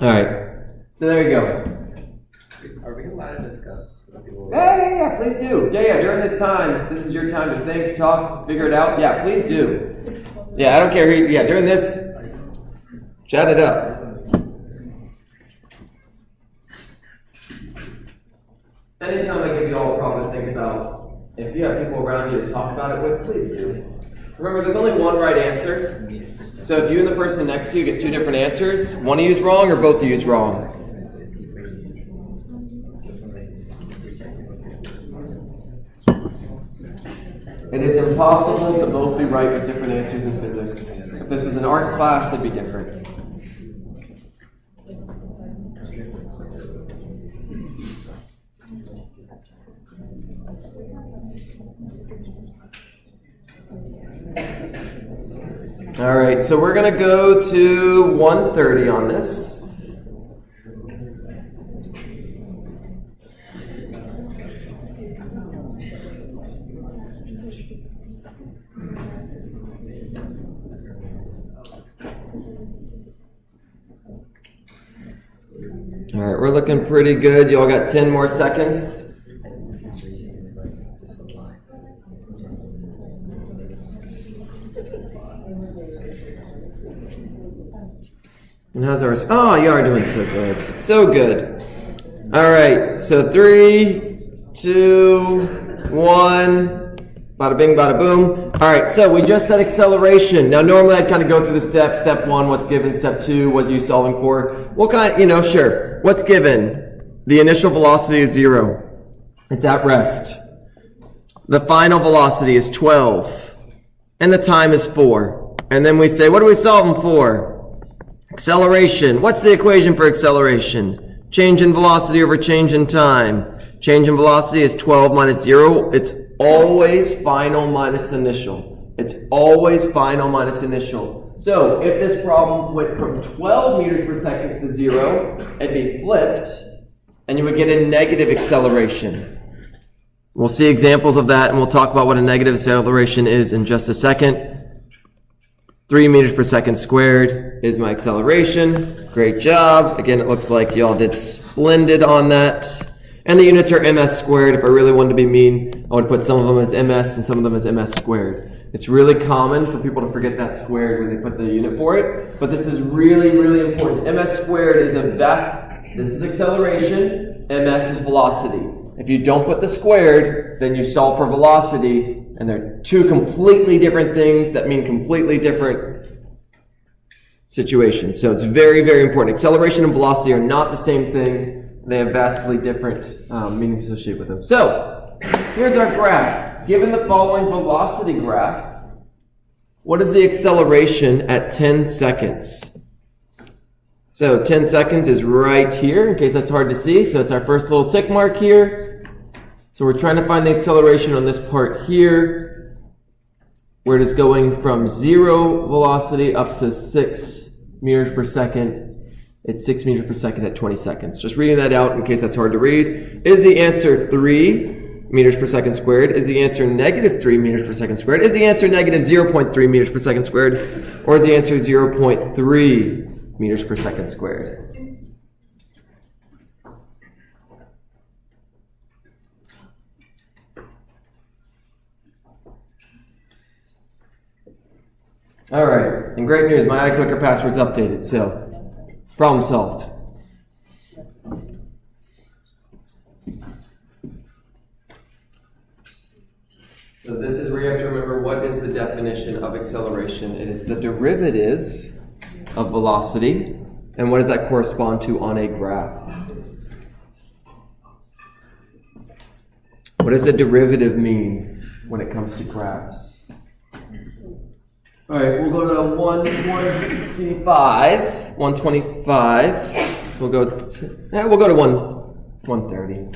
All right. So there you go. Are we allowed to discuss with people? Yeah, please do. Yeah, during this time, this is your time to think, talk, figure it out. Yeah, please do. Yeah, I don't care who, during this, chat it up. Anytime I give you all a problem to think about, if you have people around you to talk about it with, please do. Remember, there's only one right answer. So if you and the person next to you get two different answers, one of you is wrong or both of you is wrong. It is impossible to both be right with different answers in physics. If this was an art class, it'd be different. All right, so we're going to go to 130 on this. All right, we're looking pretty good. Y'all got 10 more seconds. And how's ours? Oh, you are doing so good. So good. All right, so 3, 2, 1. Bada bing, bada boom. All right, so we just said acceleration. Now, normally I'd kind of go through the steps. Step 1, what's given? Step 2, what are you solving for? What kind, sure. What's given? The initial velocity is 0. It's at rest. The final velocity is 12. And the time is 4. And then we say, what are we solving for? Acceleration. What's the equation for acceleration? Change in velocity over change in time. Change in velocity is 12 minus 0. It's always final minus initial. It's always final minus initial. So if this problem went from 12 meters per second to 0, it'd be flipped, and you would get a negative acceleration. We'll see examples of that, and we'll talk about what a negative acceleration is in just a second. 3 meters per second squared is my acceleration. Great job. Again, it looks like y'all did splendid on that. And the units are ms squared. If I really wanted to be mean, I would put some of them as ms and some of them as ms squared. It's really common for people to forget that squared when they put the unit for it, but this is really, really important. Ms squared is this is acceleration, ms is velocity. If you don't put the squared, then you solve for velocity, and they're two completely different things that mean completely different situations. So it's very, very important. Acceleration and velocity are not the same thing. They have vastly different meanings associated with them. So here's our graph. Given the following velocity graph, what is the acceleration at 10 seconds? So 10 seconds is right here, in case that's hard to see. So it's our first little tick mark here. So we're trying to find the acceleration on this part here, where it is going from 0 velocity up to 6 meters per second. It's 6 meters per second at 20 seconds. Just reading that out in case that's hard to read. Is the answer 3 meters per second squared? Is the answer negative 3 meters per second squared? Is the answer negative 0.3 meters per second squared? Or is the answer 0.3 meters per second squared? All right, and great news, my iClicker password's updated, so problem solved. So this is where you have to remember what is the definition of acceleration. It is the derivative of velocity, and what does that correspond to on a graph? What does a derivative mean when it comes to graphs? All right, we'll go to 125. 125. So we'll go to 130.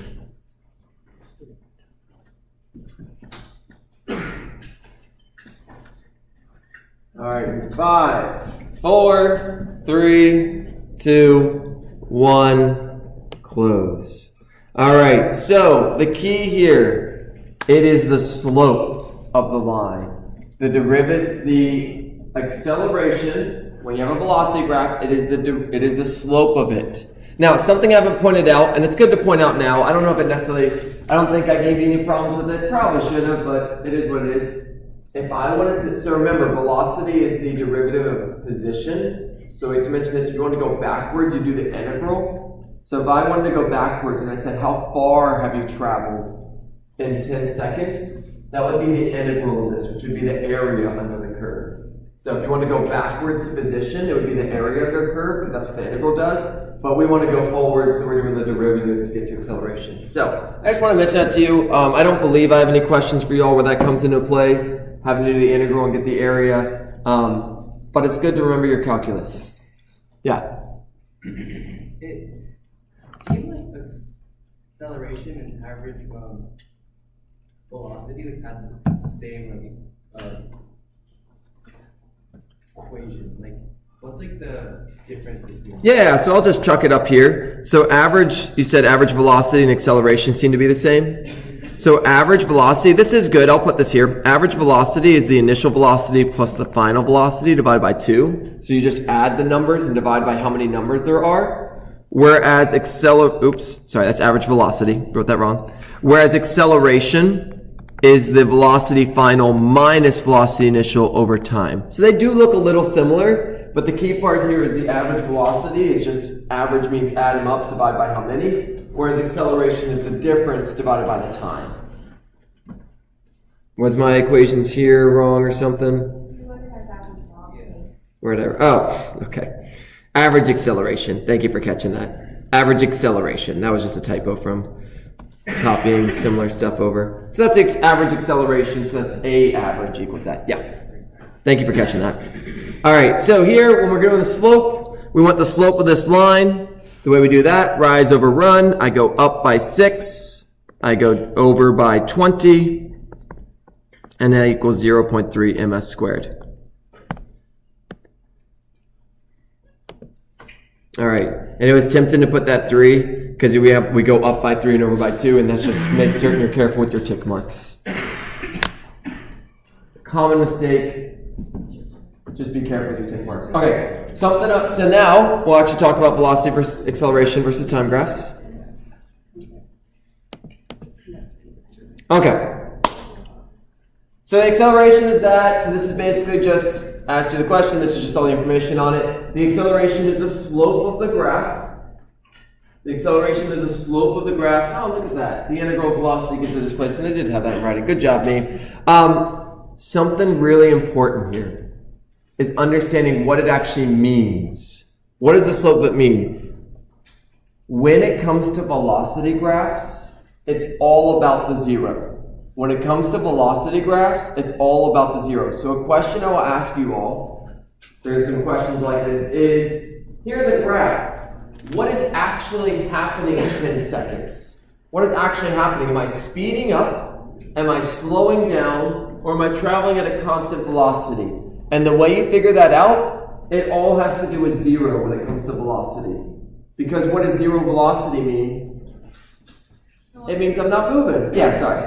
All right, 5, 4, 3, 2, 1, close. All right, so the key here, it is the slope of the line. The derivative, the acceleration when you have a velocity graph, it is the slope of it. Now, something I haven't pointed out, and it's good to point out now, I don't know if it necessarily, I don't think I gave you any problems with it, probably should have, but it is what it is. If I wanted to, so remember, velocity is the derivative of position. So we have to mention this, if you want to go backwards, you do the integral. So if I wanted to go backwards and I said, how far have you traveled in 10 seconds? That would be the integral of this, which would be the area under the curve. So if you want to go backwards to position, it would be the area under a curve, because that's what the integral does. But we want to go forward, so we're doing the derivative to get to acceleration. So I just want to mention that to you. I don't believe I have any questions for you all where that comes into play, having to do the integral and get the area. But it's good to remember your calculus. Yeah? It seemed like acceleration and average velocity had the same equation. Like, what's like the difference between? Yeah, so I'll just chuck it up here. So average, you said average velocity and acceleration seem to be the same. So average velocity, this is good, I'll put this here. Average velocity is the initial velocity plus the final velocity divided by 2. So you just add the numbers and divide by how many numbers there are. Whereas that's average velocity, wrote that wrong. Whereas acceleration is the velocity final minus velocity initial over time. So they do look a little similar, but the key part here is the average velocity is just average means add them up, divide by how many, whereas acceleration is the difference divided by the time. Was my equations here wrong or something? Whatever. Oh, okay. Average acceleration. Thank you for catching that. Average acceleration. That was just a typo from copying similar stuff over. So that's average acceleration, so that's A average equals that. Yeah. Thank you for catching that. All right, so here, when we're doing the slope, we want the slope of this line. The way we do that, rise over run, I go up by 6, I go over by 20, and that equals 0.3 ms squared. All right, and it was tempting to put that 3, because we go up by 3 and over by 2, and that's just to make certain you're careful with your tick marks. Common mistake. Just be careful with your tick marks. Okay, something up. So now we'll actually talk about velocity versus acceleration versus time graphs. Okay. So the acceleration is that. So this is basically just asked you the question. This is just all the information on it. The acceleration is the slope of the graph. The acceleration is the slope of the graph. Oh, look at that. The integral velocity gives the displacement. I did have that in writing. Good job, me. Something really important here is understanding what it actually means. What does the slope of it mean? When it comes to velocity graphs, it's all about the zero. When it comes to velocity graphs, it's all about the zero. So a question I will ask you all, there's some questions like this, is, here's a graph. What is actually happening in 10 seconds? What is actually happening? Am I speeding up? Am I slowing down? Or am I traveling at a constant velocity? And the way you figure that out, it all has to do with zero when it comes to velocity. Because what does zero velocity mean? It means I'm not moving. Yeah, sorry.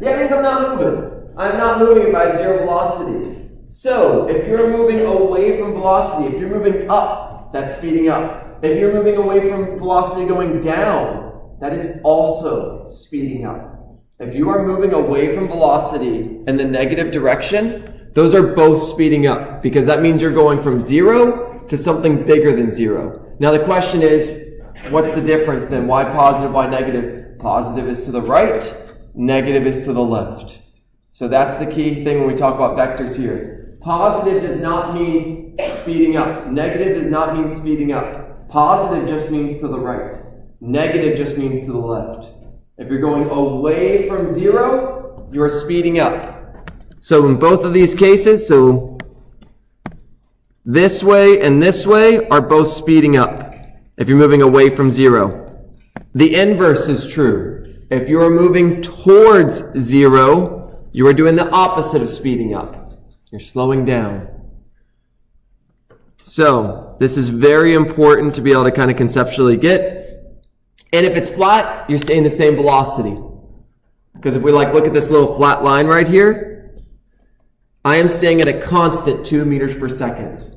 Yeah, it means I'm not moving. I'm not moving by zero velocity. So, if you're moving away from velocity, if you're moving up, that's speeding up. If you're moving away from velocity going down, that is also speeding up. If you are moving away from velocity in the negative direction, those are both speeding up, because that means you're going from 0 to something bigger than 0. Now the question is, what's the difference then? Why positive, why negative? Positive is to the right, negative is to the left. So that's the key thing when we talk about vectors here. Positive does not mean speeding up. Negative does not mean speeding up. Positive just means to the right. Negative just means to the left. If you're going away from 0, you're speeding up. So in both of these cases, so this way and this way are both speeding up if you're moving away from 0. The inverse is true. If you are moving towards 0, you are doing the opposite of speeding up. You're slowing down. So this is very important to be able to kind of conceptually get. And if it's flat, you're staying the same velocity. Because if we look at this little flat line right here, I am staying at a constant 2 meters per second.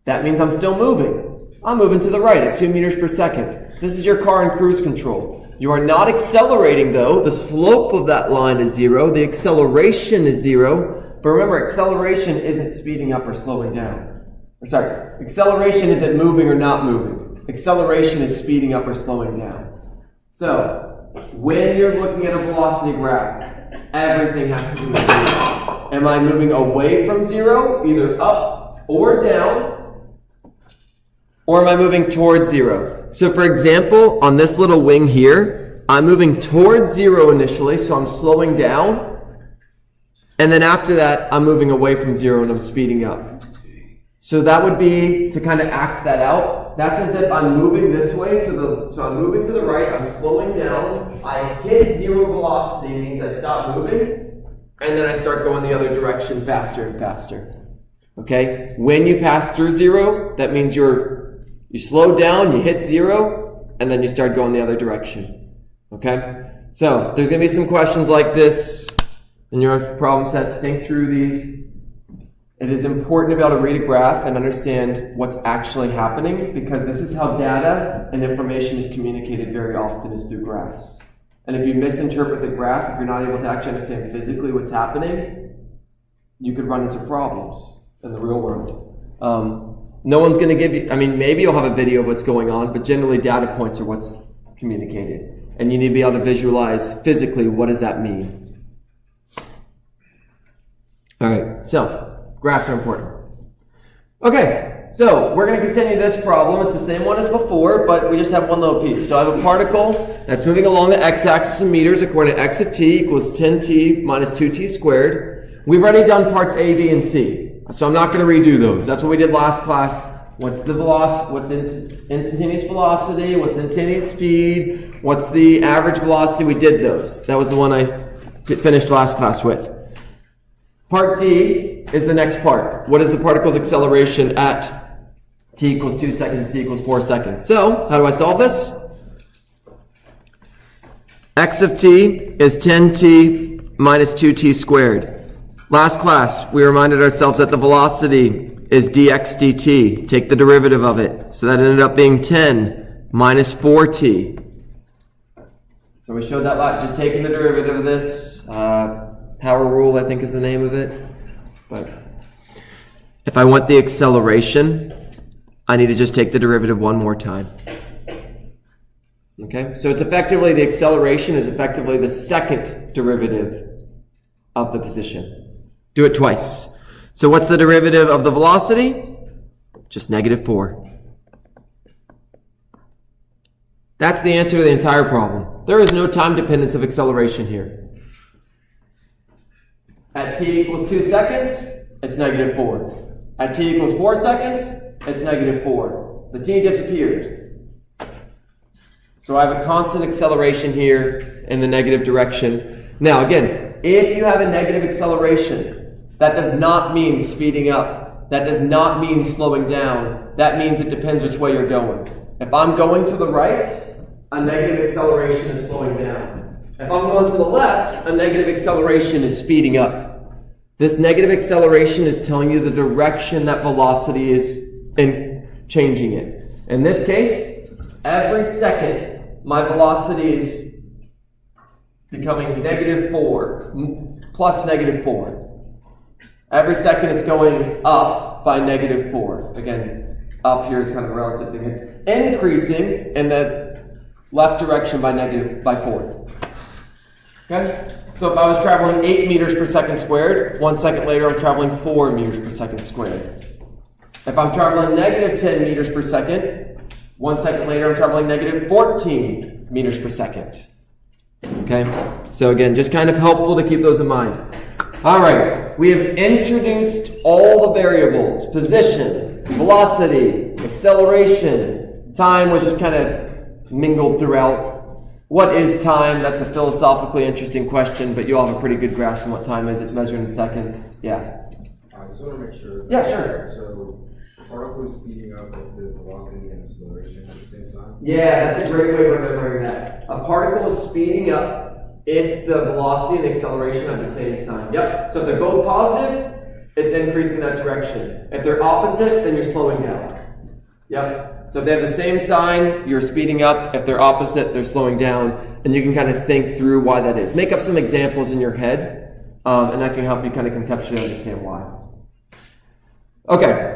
That means I'm still moving. I'm moving to the right at 2 meters per second. This is your car in cruise control. You are not accelerating though. The slope of that line is 0. The acceleration is 0. But remember, acceleration isn't speeding up or slowing down. Acceleration isn't moving or not moving. Acceleration is speeding up or slowing down. So, when you're looking at a velocity graph, everything has to do with 0. Am I moving away from 0, either up or down, or am I moving towards 0? So for example, on this little wing here, I'm moving towards 0 initially, so I'm slowing down, and then after that, I'm moving away from 0 and I'm speeding up. So that would be, to kind of act that out, that's as if I'm moving this way so I'm moving to the right, I'm slowing down, I hit 0 velocity, means I stop moving, and then I start going the other direction faster and faster. Okay? When you pass through 0, that means you slow down, you hit 0, and then you start going the other direction. Okay? So, there's going to be some questions like this in your problem sets. Think through these. It is important to be able to read a graph and understand what's actually happening, because this is how data and information is communicated very often, is through graphs. And if you misinterpret the graph, if you're not able to actually understand physically what's happening, you could run into problems in the real world. No one's going to give you, maybe you'll have a video of what's going on, but generally data points are what's communicated. And you need to be able to visualize physically, what does that mean? All right, so graphs are important. Okay, so we're going to continue this problem. It's the same one as before, but we just have one little piece. So I have a particle that's moving along the x-axis in meters according to x of t equals 10t minus 2t squared. We've already done parts A, B, and C, so I'm not going to redo those. That's what we did last class. What's the velocity? What's instantaneous velocity? What's instantaneous speed? What's the average velocity? We did those. That was the one I finished last class with. Part D is the next part. What is the particle's acceleration at t equals 2 seconds, t equals 4 seconds? So, how do I solve this? X of t is 10t minus 2t squared. Last class, we reminded ourselves that the velocity is dx dt. Take the derivative of it. So that ended up being 10 minus 4t. So we showed that lot, just taking the derivative of this. Power rule, I think, is the name of it. But if I want the acceleration, I need to just take the derivative one more time. Okay, so it's effectively, the acceleration is effectively the second derivative of the position. Do it twice. So what's the derivative of the velocity? Just -4. That's the answer to the entire problem. There is no time dependence of acceleration here. At t equals 2 seconds, it's -4. At t equals 4 seconds, it's -4. The t disappeared. So I have a constant acceleration here in the negative direction. Now again, if you have a negative acceleration, that does not mean speeding up. That does not mean slowing down. That means it depends which way you're going. If I'm going to the right, a negative acceleration is slowing down. If I'm going to the left, a negative acceleration is speeding up. This negative acceleration is telling you the direction that velocity is in changing it. In this case, every second, my velocity is becoming -4, plus -4. Every second it's going up by -4. Again, up here is kind of a relative thing. It's increasing in the left direction by 4. Okay? So if I was traveling 8 meters per second squared, 1 second later I'm traveling 4 meters per second squared. If I'm traveling -10 meters per second, 1 second later I'm traveling -14 meters per second. Okay? So again, just kind of helpful to keep those in mind. Alright, we have introduced all the variables: position, velocity, acceleration. Time was just kind of mingled throughout. What is time? That's a philosophically interesting question, but you all have a pretty good grasp on what time is. It's measured in seconds. Yeah. I just want to make sure. Yeah, sure. So, the particle is speeding up with the velocity and acceleration at the same time? Yeah, that's a great way of remembering that. A particle is speeding up if the velocity and the acceleration have the same sign. Yep. So if they're both positive, it's increasing that direction. If they're opposite, then you're slowing down. Yep. So if they have the same sign, you're speeding up. If they're opposite, they're slowing down. And you can kind of think through why that is. Make up some examples in your head, and that can help you kind of conceptually understand why. Okay.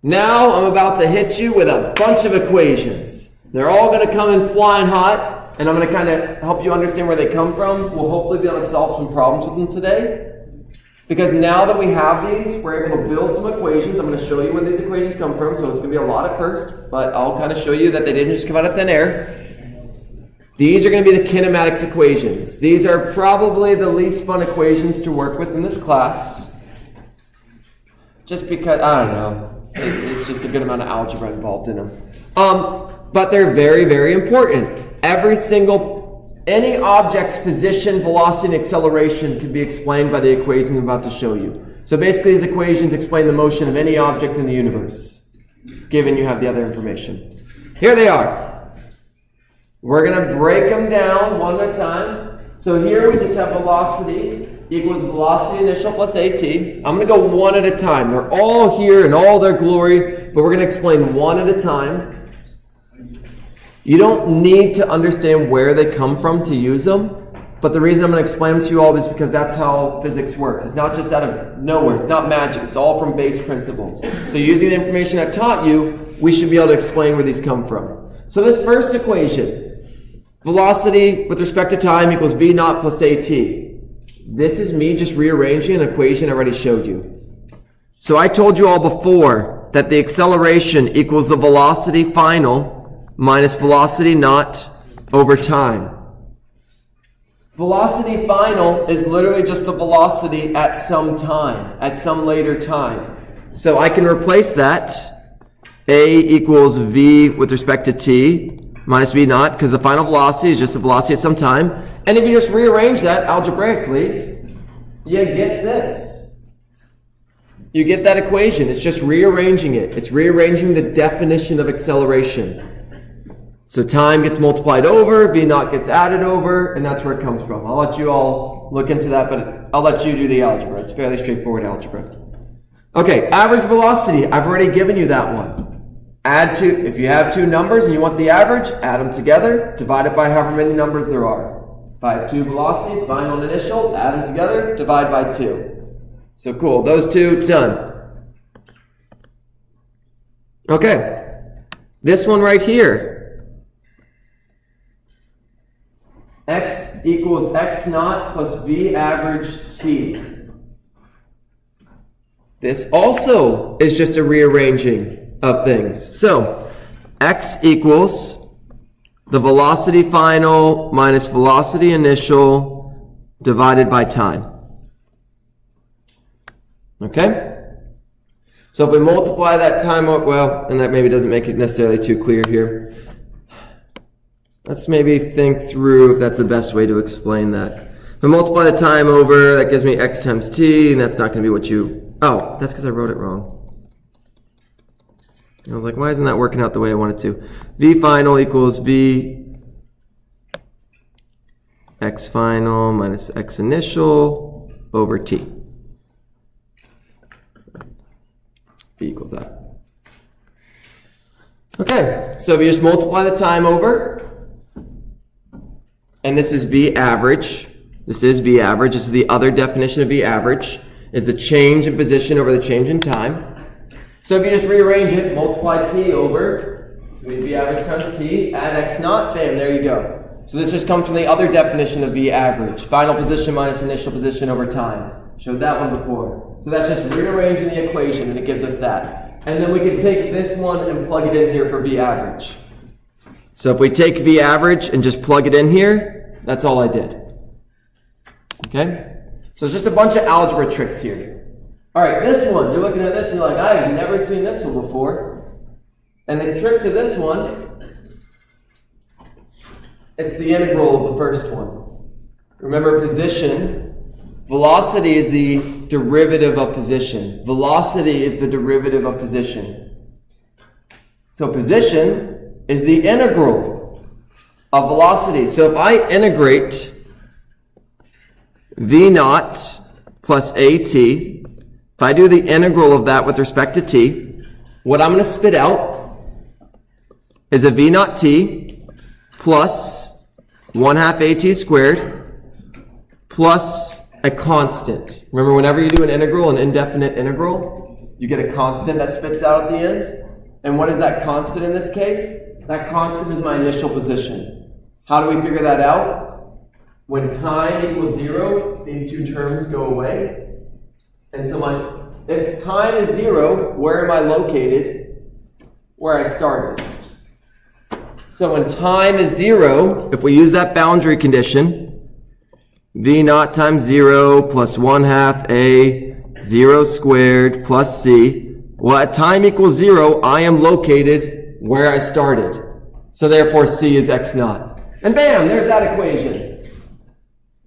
Now I'm about to hit you with a bunch of equations. They're all going to come in flying hot, and I'm going to kind of help you understand where they come from. We'll hopefully be able to solve some problems with them today. Because now that we have these, we're able to build some equations. I'm going to show you where these equations come from, so it's going to be a lot at first, but I'll kind of show you that they didn't just come out of thin air. These are going to be the kinematics equations. These are probably the least fun equations to work with in this class. Just because, I don't know, it's just a good amount of algebra involved in them. But they're very, very important. Any object's position, velocity, and acceleration can be explained by the equations I'm about to show you. So basically, these equations explain the motion of any object in the universe, given you have the other information. Here they are. We're going to break them down one at a time. So here we just have velocity equals velocity initial plus AT. I'm going to go one at a time. They're all here in all their glory, but we're going to explain one at a time. You don't need to understand where they come from to use them, but the reason I'm going to explain them to you all is because that's how physics works. It's not just out of nowhere. It's not magic. It's all from base principles. So using the information I've taught you, we should be able to explain where these come from. So this first equation, velocity with respect to time equals v naught plus at. This is me just rearranging an equation I already showed you. So I told you all before that the acceleration equals the velocity final minus velocity naught over time. Velocity final is literally just the velocity at some time, at some later time. So I can replace that. A equals v with respect to t minus v naught, because the final velocity is just the velocity at some time. And if you just rearrange that algebraically, you get this. You get that equation. It's just rearranging it. It's rearranging the definition of acceleration. So time gets multiplied over, v naught gets added over, and that's where it comes from. I'll let you all look into that, but I'll let you do the algebra. It's fairly straightforward algebra. Okay, average velocity. I've already given you that one. If you have two numbers and you want the average, add them together, divide it by however many numbers there are. If I have two velocities, final and initial, add them together, divide by 2. So cool, those two, done. Okay, this one right here. X equals x naught plus v average t. This also is just a rearranging of things. So, x equals the velocity final minus velocity initial divided by time. Okay? So if we multiply that time, and that maybe doesn't make it necessarily too clear here. Let's maybe think through if that's the best way to explain that. If I multiply the time over, that gives me x times t, and that's not going to be what you... Oh, that's because I wrote it wrong. I was like, why isn't that working out the way I wanted to? V final equals v x final minus x initial over t. V equals that. Okay, so if you just multiply the time over, and this is V average. This is V average. This is the other definition of V average, is the change in position over the change in time. So if you just rearrange it, multiply t over, it's going to be V average times t, add x naught, bam, there you go. So this just comes from the other definition of V average, final position minus initial position over time. Showed that one before. So that's just rearranging the equation, and it gives us that. And then we can take this one and plug it in here for V average. So if we take V average and just plug it in here, that's all I did. Okay? So it's just a bunch of algebra tricks here. All right, this one, you're looking at this and you're like, I've never seen this one before. And the trick to this one, it's the integral of the first one. Remember position, velocity is the derivative of position. Velocity is the derivative of position. So position is the integral of velocity. So if I integrate v naught plus at if I do the integral of that with respect to t, what I'm going to spit out is a v naught t plus 1/2 at squared plus a constant. Remember, whenever you do an integral, an indefinite integral, you get a constant that spits out at the end. And what is that constant in this case? That constant is my initial position. How do we figure that out? When time equals 0, these two terms go away. And so if time is 0, where am I located? Where I started. So when time is 0, if we use that boundary condition, v naught times 0 plus 1/2 a 0 squared plus c. Well, at time equals 0, I am located where I started. So therefore, c is x naught. And bam, there's that equation.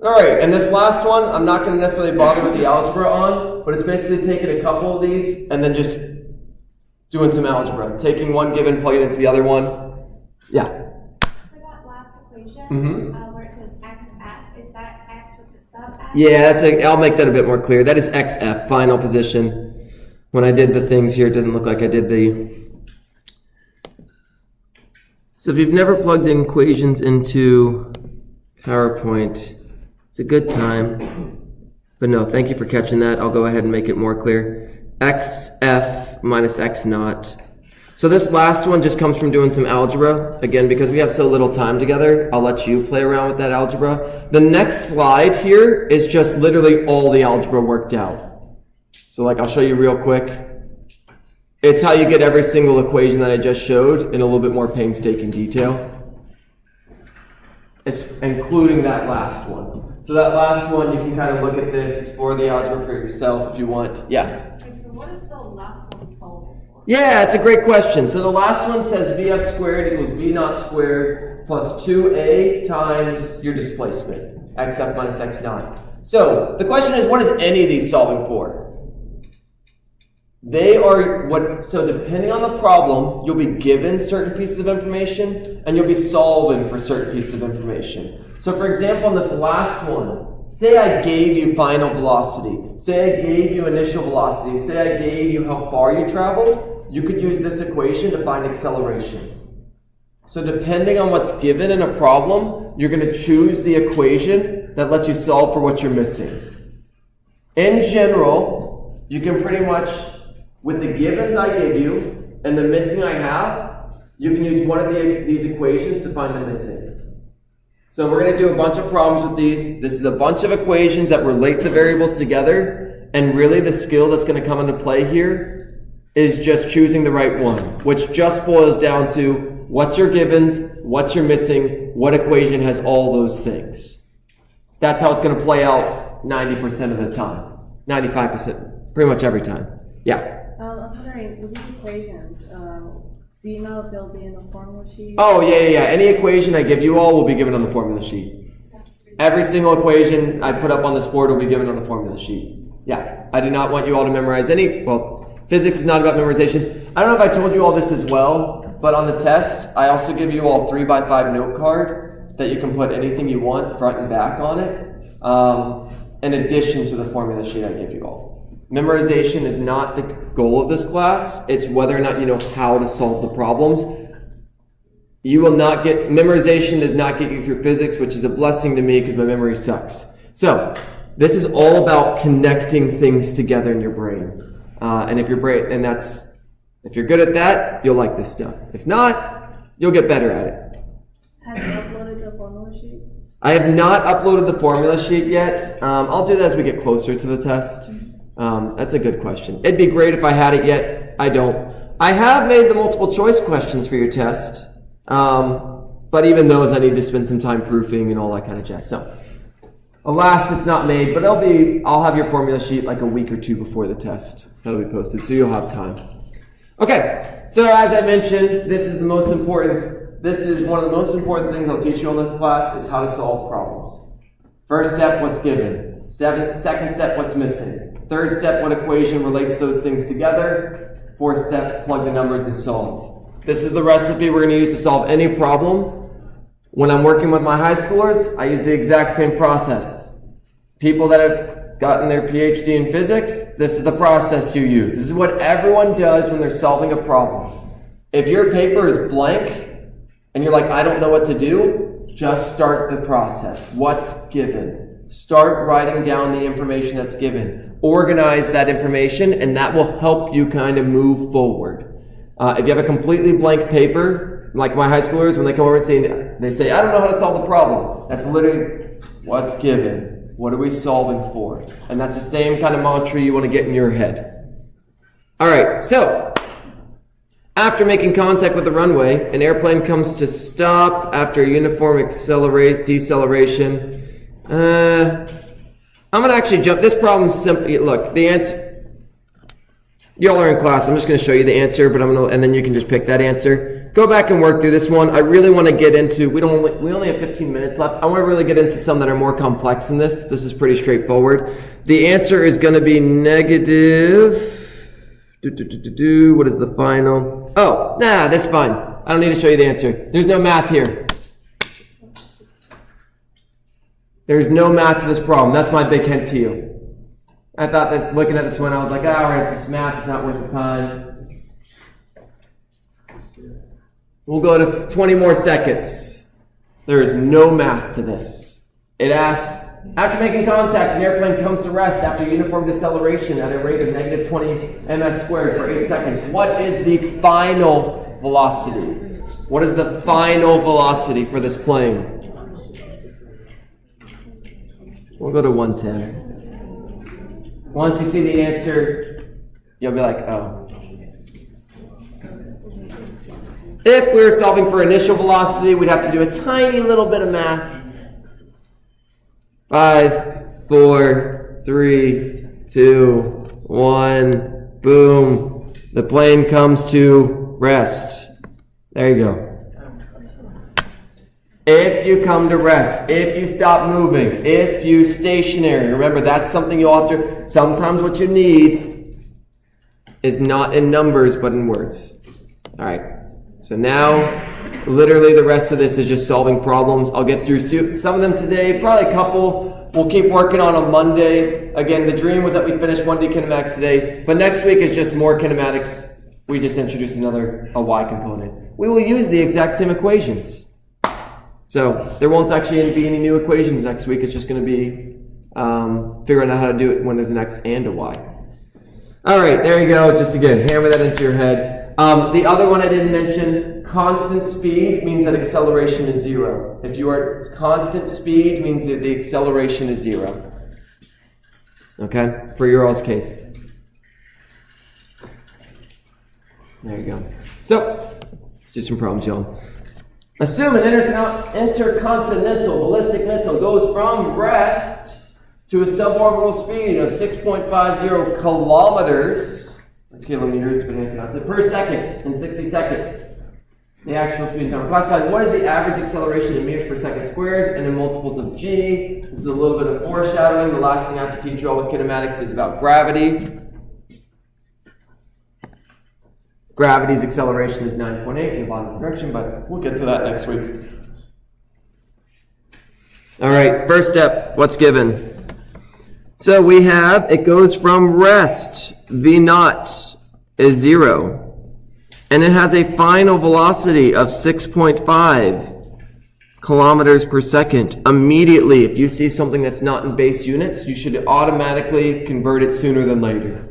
All right, and this last one, I'm not going to necessarily bother with the algebra on, but it's basically taking a couple of these and then just doing some algebra. Taking one given, plugging it into the other one. Yeah. For that last equation, where it says xf, is that x with the sub f? Yeah, I'll make that a bit more clear. That is xf, final position. When I did the things here, it doesn't look like I did the... So if you've never plugged in equations into PowerPoint, it's a good time. But no, thank you for catching that. I'll go ahead and make it more clear. xf minus x naught. So this last one just comes from doing some algebra. Again, because we have so little time together, I'll let you play around with that algebra. The next slide here is just literally all the algebra worked out. So like I'll show you real quick. It's how you get every single equation that I just showed in a little bit more painstaking detail. It's including that last one. So that last one, you can kind of look at this, explore the algebra for yourself if you want. Yeah? Okay, so what is the last one solving for? Yeah, it's a great question. So the last one says vf squared equals v naught squared plus 2a times your displacement, xf minus x naught. So the question is, what is any of these solving for? They are so depending on the problem, you'll be given certain pieces of information and you'll be solving for certain pieces of information. So for example, in this last one, say I gave you final velocity, say I gave you initial velocity, say I gave you how far you traveled, you could use this equation to find acceleration. So depending on what's given in a problem, you're going to choose the equation that lets you solve for what you're missing. In general, you can pretty much, with the givens I give you and the missing I have, you can use one of these equations to find the missing. So we're going to do a bunch of problems with these. This is a bunch of equations that relate the variables together, and really the skill that's going to come into play here is just choosing the right one, which just boils down to what's your givens, what's your missing, what equation has all those things. That's how it's going to play out 90% of the time, 95%, pretty much every time. Yeah. I was wondering, with these equations, do you know if they'll be in the formula sheet? Oh, yeah. Any equation I give you all will be given on the formula sheet. Every single equation I put up on this board will be given on the formula sheet. Yeah, I do not want you all to memorize any, well, physics is not about memorization. I don't know if I told you all this as well, but on the test, I also give you all 3x5 note card that you can put anything you want front and back on it, in addition to the formula sheet I give you all. Memorization is not the goal of this class. It's whether or not you know how to solve the problems. Memorization does not get you through physics, which is a blessing to me because my memory sucks. So, this is all about connecting things together in your brain. And if you're good at that, you'll like this stuff. If not, you'll get better at it. Have you uploaded the formula sheet? I have not uploaded the formula sheet yet. I'll do that as we get closer to the test. That's a good question. It'd be great if I had it yet. I don't. I have made the multiple choice questions for your test, but even those I need to spend some time proofing and all that kind of jazz. So, alas, it's not made, but I'll have your formula sheet like a week or two before the test. That'll be posted, so you'll have time. Okay, so as I mentioned, this is one of the most important things I'll teach you in this class is how to solve problems. First step, what's given. Second step, what's missing. Third step, what equation relates those things together. Fourth step, plug the numbers and solve. This is the recipe we're going to use to solve any problem. When I'm working with my high schoolers, I use the exact same process. People that have gotten their PhD in physics, this is the process you use. This is what everyone does when they're solving a problem. If your paper is blank and you're like, I don't know what to do, just start the process. What's given? Start writing down the information that's given. Organize that information, and that will help you kind of move forward. If you have a completely blank paper, like my high schoolers, when they come over and they say, I don't know how to solve the problem. That's literally what's given. What are we solving for? And that's the same kind of mantra you want to get in your head. All right, so after making contact with the runway, an airplane comes to stop after a uniform deceleration. I'm going to actually jump. This problem's simply, look, the answer, y'all are in class. I'm just going to show you the answer, but and then you can just pick that answer. Go back and work through this one. I really want to get into, we only have 15 minutes left. I want to really get into some that are more complex than this. This is pretty straightforward. The answer is going to be negative. What is the final? Oh, nah, that's fine. I don't need to show you the answer. There's no math here. There's no math to this problem. That's my big hint to you. I thought this, looking at this one, I was like, right, it's just math, it's not worth the time. We'll go to 20 more seconds. There is no math to this. It asks, after making contact, an airplane comes to rest after uniform deceleration at a rate of negative 20 ms squared for 8 seconds. What is the final velocity? What is the final velocity for this plane? We'll go to 110. Once you see the answer, you'll be like, oh. If we were solving for initial velocity, we'd have to do a tiny little bit of math. 5, 4, 3, 2, 1, boom. The plane comes to rest. There you go. If you come to rest, if you stop moving, if you stationary, remember that's something you'll have to, sometimes what you need is not in numbers but in words. All right, so now literally the rest of this is just solving problems. I'll get through some of them today, probably a couple. We'll keep working on Monday. Again, the dream was that we finish 1D kinematics today, but next week is just more kinematics. We just introduced a y component. We will use the exact same equations. So there won't actually be any new equations next week. It's just going to be figuring out how to do it when there's an x and a y. All right, there you go. Just again, hammer that into your head. The other one I didn't mention, constant speed means that acceleration is 0. If you are constant speed means that the acceleration is 0. Okay, for your all's case. There you go. So let's do some problems, y'all. Assume an intercontinental ballistic missile goes from rest to a suborbital speed of 6.50 kilometers, kilometers depending on per second in 60 seconds. The actual speed and time classified. What is the average acceleration in meters per second squared and in multiples of g? This is a little bit of foreshadowing. The last thing I have to teach you all with kinematics is about gravity. Gravity's acceleration is 9.8 in the bottom direction, but we'll get to that next week. All right, first step, what's given? So we have, it goes from rest, V naught is 0, and it has a final velocity of 6.5 kilometers per second. Immediately, if you see something that's not in base units, you should automatically convert it sooner than later.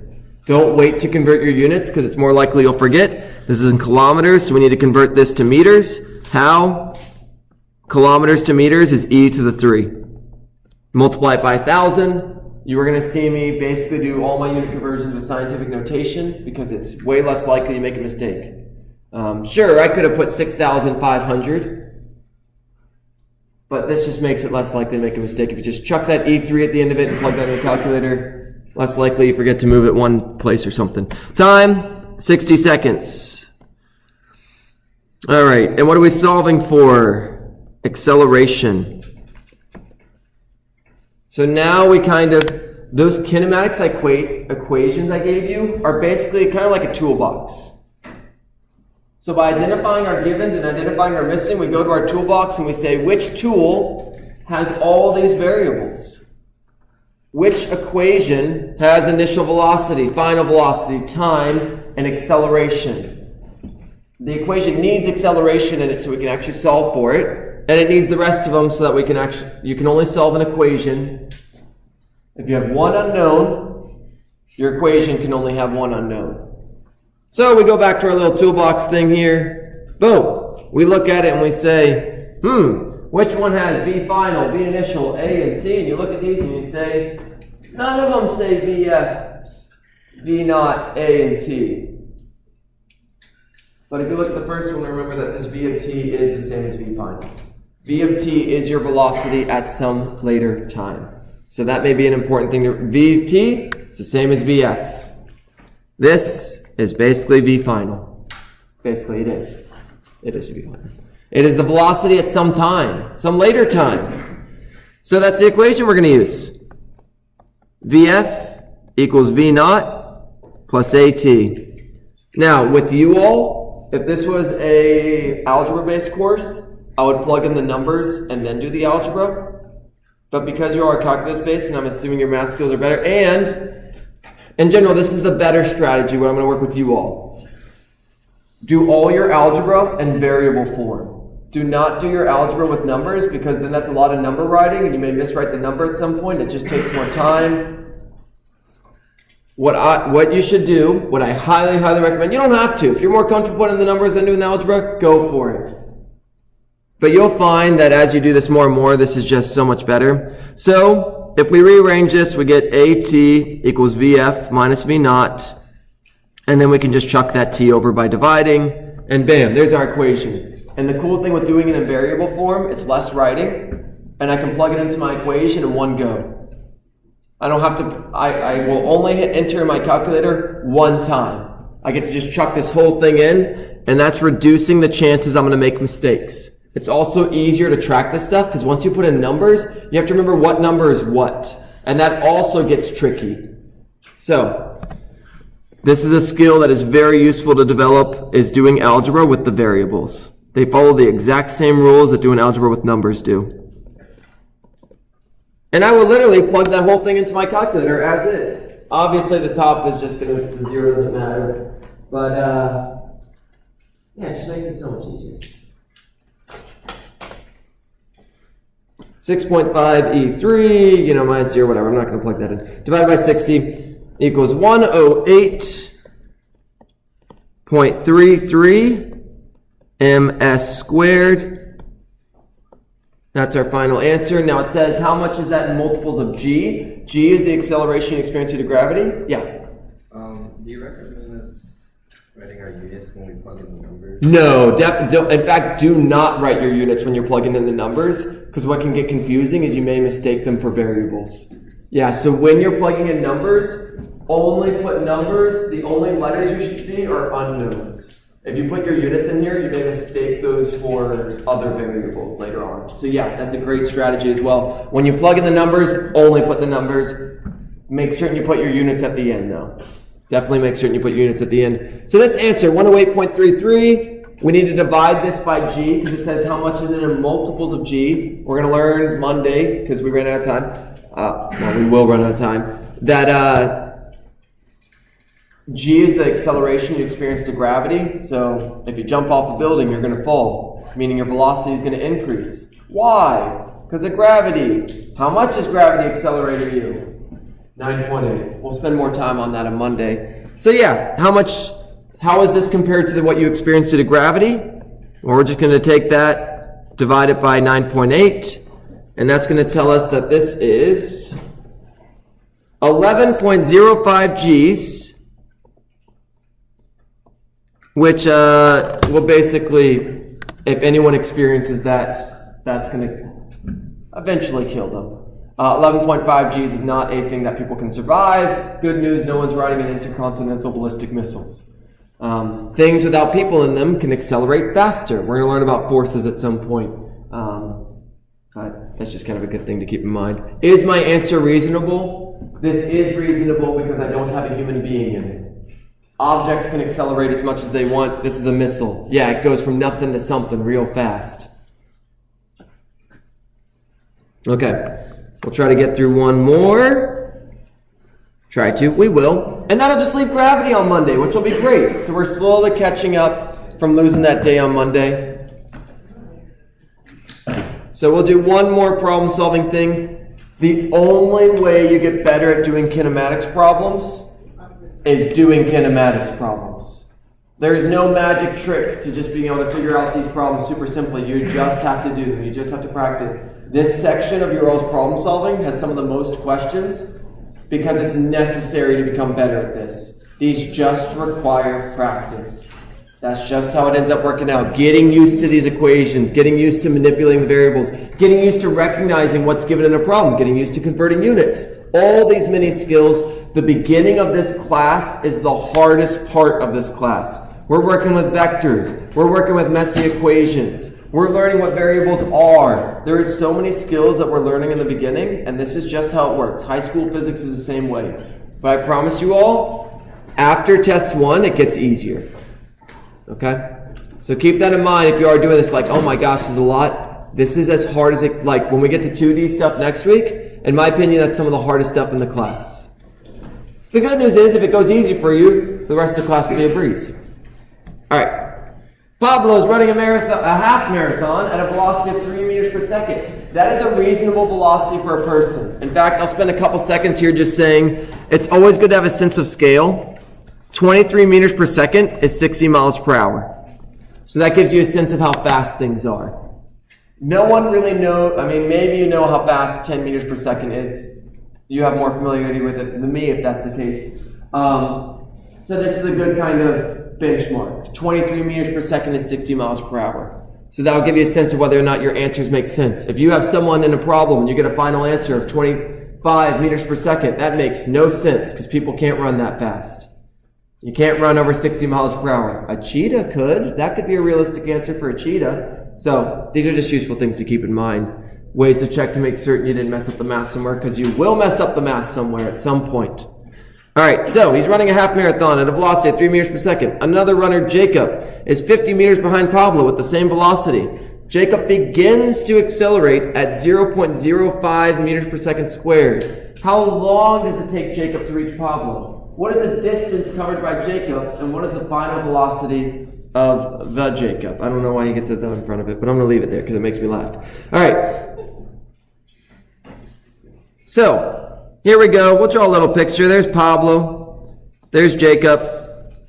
Don't wait to convert your units because it's more likely you'll forget. This is in kilometers, so we need to convert this to meters. How? Kilometers to meters is e to the 3. Multiply it by 1,000. You are going to see me basically do all my unit conversions with scientific notation because it's way less likely you make a mistake. Sure, I could have put 6,500, but this just makes it less likely to make a mistake. If you just chuck that E3 at the end of it and plug that in your calculator, less likely you forget to move it one place or something. Time, 60 seconds. All right, and what are we solving for? Acceleration. So now we kind of, those kinematics equations I gave you are basically kind of like a toolbox. So by identifying our givens and identifying our missing, we go to our toolbox and we say, which tool has all these variables? which equation has initial velocity, final velocity, time, and acceleration? The equation needs acceleration in it so we can actually solve for it, and it needs the rest of them so that we can you can only solve an equation. If you have one unknown, your equation can only have one unknown. So we go back to our little toolbox thing here. Boom. We look at it and we say, which one has V final, V initial, A, and T? And you look at these and you say, none of them say VF, V naught, A, and T. But if you look at the first one, remember that this V of T is the same as V final. V of T is your velocity at some later time. So that may be an important thing to, VT is the same as VF. This is basically V final. Basically it is. It is V final. It is the velocity at some time, some later time. So that's the equation we're going to use. VF equals V naught plus AT. Now, with you all, if this was a algebra-based course, I would plug in the numbers and then do the algebra. But because you are calculus-based, and I'm assuming your math skills are better, and in general, this is the better strategy where I'm going to work with you all. Do all your algebra in variable form. Do not do your algebra with numbers, because then that's a lot of number writing, and you may miswrite the number at some point. It just takes more time. What you should do, what I highly, highly recommend, you don't have to. If you're more comfortable putting the numbers than doing the algebra, go for it. But you'll find that as you do this more and more, this is just so much better. So, if we rearrange this, we get AT equals VF minus V naught. And then we can just chuck that T over by dividing. And bam, there's our equation. And the cool thing with doing it in variable form, it's less writing. And I can plug it into my equation in one go. I don't have to, I will only hit enter in my calculator one time. I get to just chuck this whole thing in. And that's reducing the chances I'm going to make mistakes. It's also easier to track this stuff because once you put in numbers, you have to remember what number is what. And that also gets tricky. So, this is a skill that is very useful to develop, is doing algebra with the variables. They follow the exact same rules that doing algebra with numbers do. And I will literally plug that whole thing into my calculator as is. Obviously the top is just going to, the zero doesn't matter. But, yeah, it just makes it so much easier. 6.5 E3, minus 0, whatever. I'm not going to plug that in. Divided by 60 equals 108.33 ms squared. That's our final answer. Now it says, how much is that in multiples of g? G is the acceleration experienced due to gravity. Yeah. Do you recommend us writing our units when we plug in the numbers? No, in fact, do not write your units when you're plugging in the numbers, because what can get confusing is you may mistake them for variables. Yeah, so when you're plugging in numbers, only put numbers. The only letters you should see are unknowns. If you put your units in here, you may mistake those for other variables later on. So yeah, that's a great strategy as well. When you plug in the numbers, only put the numbers. Make certain you put your units at the end though. Definitely make certain you put your units at the end. So this answer, 108.33, we need to divide this by g, because it says how much is it in multiples of g. We're going to learn Monday, because we ran out of time. Well, we will run out of time. That g is the acceleration you experience to gravity. So if you jump off a building, you're going to fall, meaning your velocity is going to increase. Why? Because of gravity. How much is gravity accelerating you? 9.8. We'll spend more time on that on Monday. So yeah, how is this compared to what you experienced due to gravity? Well, we're just going to take that, divide it by 9.8, and that's going to tell us that this is 11.05 Gs, which will basically, if anyone experiences that, that's going to eventually kill them. 11.5 Gs is not a thing that people can survive. Good news, no one's riding in intercontinental ballistic missiles. Things without people in them can accelerate faster. We're going to learn about forces at some point. But that's just kind of a good thing to keep in mind. Is my answer reasonable? This is reasonable because I don't have a human being in it. Objects can accelerate as much as they want. This is a missile. Yeah, it goes from nothing to something real fast. Okay. We'll try to get through one more. Try to. We will. And that'll just leave gravity on Monday, which will be great. So we're slowly catching up from losing that day on Monday. So we'll do one more problem-solving thing. The only way you get better at doing kinematics problems is doing kinematics problems. There is no magic trick to just being able to figure out these problems super simply. You just have to do them. You just have to practice. This section of your all's problem solving has some of the most questions because it's necessary to become better at this. These just require practice. That's just how it ends up working out. Getting used to these equations, getting used to manipulating the variables, getting used to recognizing what's given in a problem, getting used to converting units. All these many skills. The beginning of this class is the hardest part of this class. We're working with vectors. We're working with messy equations. We're learning what variables are. There is so many skills that we're learning in the beginning, and this is just how it works. High school physics is the same way. But I promise you all, after test 1, it gets easier. Okay? So keep that in mind if you are doing this like, oh my gosh, this is a lot. This is as hard as it, like when we get to 2D stuff next week, in my opinion, that's some of the hardest stuff in the class. The good news is, if it goes easy for you, the rest of the class will be a breeze. All right. Pablo's running a half marathon at a velocity of 3 meters per second. That is a reasonable velocity for a person. In fact, I'll spend a couple seconds here just saying it's always good to have a sense of scale. 23 meters per second is 60 miles per hour. So that gives you a sense of how fast things are. No one really knows, maybe you know how fast 10 meters per second is. You have more familiarity with it than me if that's the case. So this is a good kind of benchmark. 23 meters per second is 60 miles per hour. So that'll give you a sense of whether or not your answers make sense. If you have someone in a problem and you get a final answer of 25 meters per second, that makes no sense because people can't run that fast. You can't run over 60 miles per hour. A cheetah could. That could be a realistic answer for a cheetah. So these are just useful things to keep in mind. Ways to check to make certain you didn't mess up the math somewhere, because you will mess up the math somewhere at some point. All right, so he's running a half marathon at a velocity of 3 meters per second. Another runner, Jacob, is 50 meters behind Pablo with the same velocity. Jacob begins to accelerate at 0.05 meters per second squared. How long does it take Jacob to reach Pablo? What is the distance covered by Jacob, and what is the final velocity of the Jacob? I don't know why he gets it in front of it, but I'm going to leave it there because it makes me laugh. All right. So, here we go. We'll draw a little picture. There's Pablo. There's Jacob.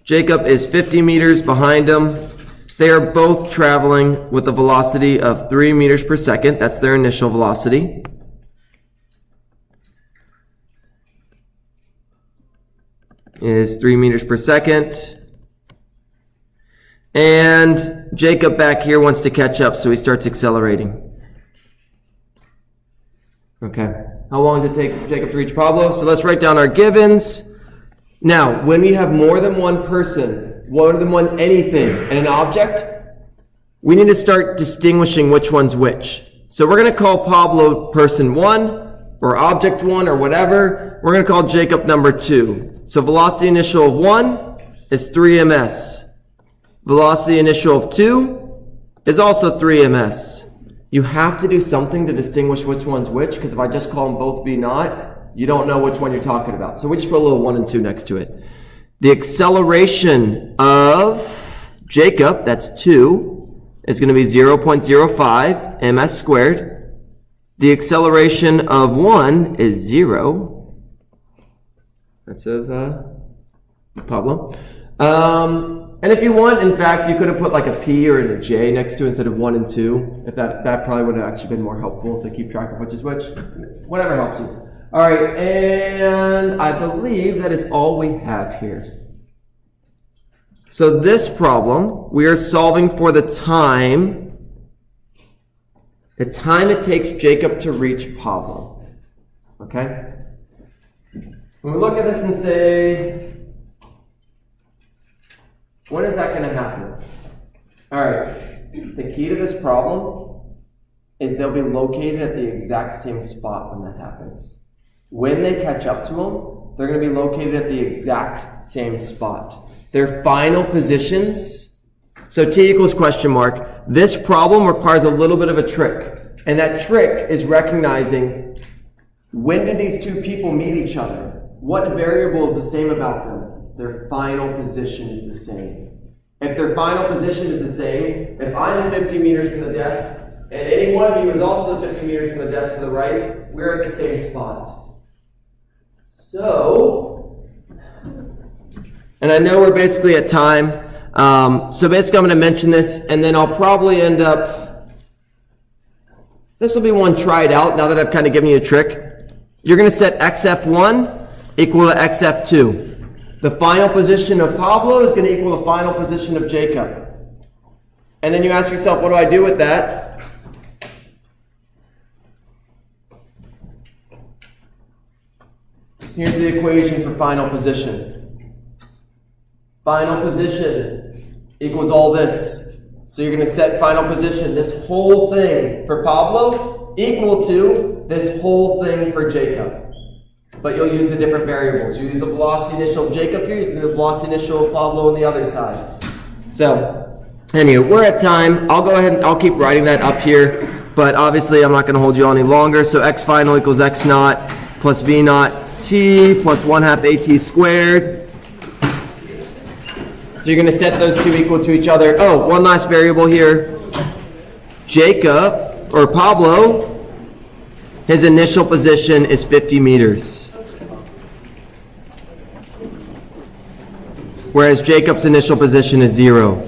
Jacob is 50 meters behind him. They are both traveling with a velocity of 3 meters per second. That's their initial velocity. Is 3 meters per second. And Jacob back here wants to catch up, so he starts accelerating. Okay. How long does it take Jacob to reach Pablo? So let's write down our givens. Now, when we have more than one person, more than one anything, and an object, we need to start distinguishing which one's which. So we're going to call Pablo person 1, or object 1, or whatever. We're going to call Jacob number 2. So velocity initial of 1 is 3 ms. Velocity initial of 2 is also 3 ms. You have to do something to distinguish which one's which, because if I just call them both V naught, you don't know which one you're talking about. So we just put a little 1 and 2 next to it. The acceleration of Jacob, that's 2, is going to be 0.05 ms squared. The acceleration of 1 is 0. That's of Pablo. And if you want, in fact, you could have put like a P or a J next to it instead of 1 and 2. If that probably would have actually been more helpful to keep track of which is which. Whatever helps you. All right, and I believe that is all we have here. So this problem, we are solving for the time it takes Jacob to reach Pablo. Okay? When we look at this and say, when is that going to happen? All right, the key to this problem is they'll be located at the exact same spot when that happens. When they catch up to them, they're going to be located at the exact same spot. Their final positions, so t equals question mark, this problem requires a little bit of a trick. And that trick is recognizing when did these two people meet each other? what variable is the same about them? Their final position is the same. If their final position is the same, if I'm 50 meters from the desk, and any one of you is also 50 meters from the desk to the right, we're at the same spot. So, and I know we're basically at time, so basically I'm going to mention this, and then I'll probably end up, this will be one tried out now that I've kind of given you a trick. You're going to set xf1 equal to xf2. The final position of Pablo is going to equal the final position of Jacob. And then you ask yourself, what do I do with that? Here's the equation for final position. Final position equals all this. So you're going to set final position, this whole thing for Pablo, equal to this whole thing for Jacob. But you'll use the different variables. You use the velocity initial of Jacob here, using the velocity initial of Pablo on the other side. So, anyway, we're at time. I'll go ahead and I'll keep writing that up here, but obviously I'm not going to hold you all any longer. So x final equals x naught plus v naught t plus 1/2 at squared. So you're going to set those two equal to each other. Oh, one last variable here. Jacob, or Pablo, his initial position is 50 meters. Whereas Jacob's initial position is 0.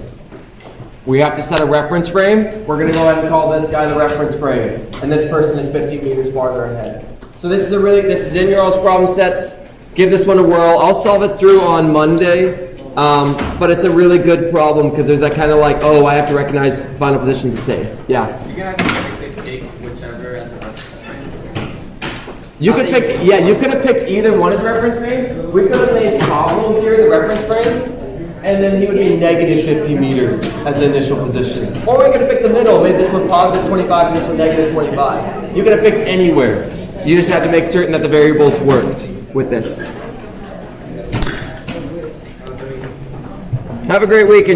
We have to set a reference frame. We're going to go ahead and call this guy the reference frame. And this person is 50 meters farther ahead. So this is in your all's problem sets. Give this one a whirl. I'll solve it through on Monday. But it's a really good problem because there's that kind of like, oh, I have to recognize final positions the same. Yeah. You're going to have to pick whichever as a reference frame. You could have picked either one as reference frame. We could have made Pablo here the reference frame, and then he would be negative 50 meters as the initial position. Or we could have picked the middle, made this one positive 25 and this one negative 25. You could have picked anywhere. You just had to make certain that the variables worked with this. Have a great weekend.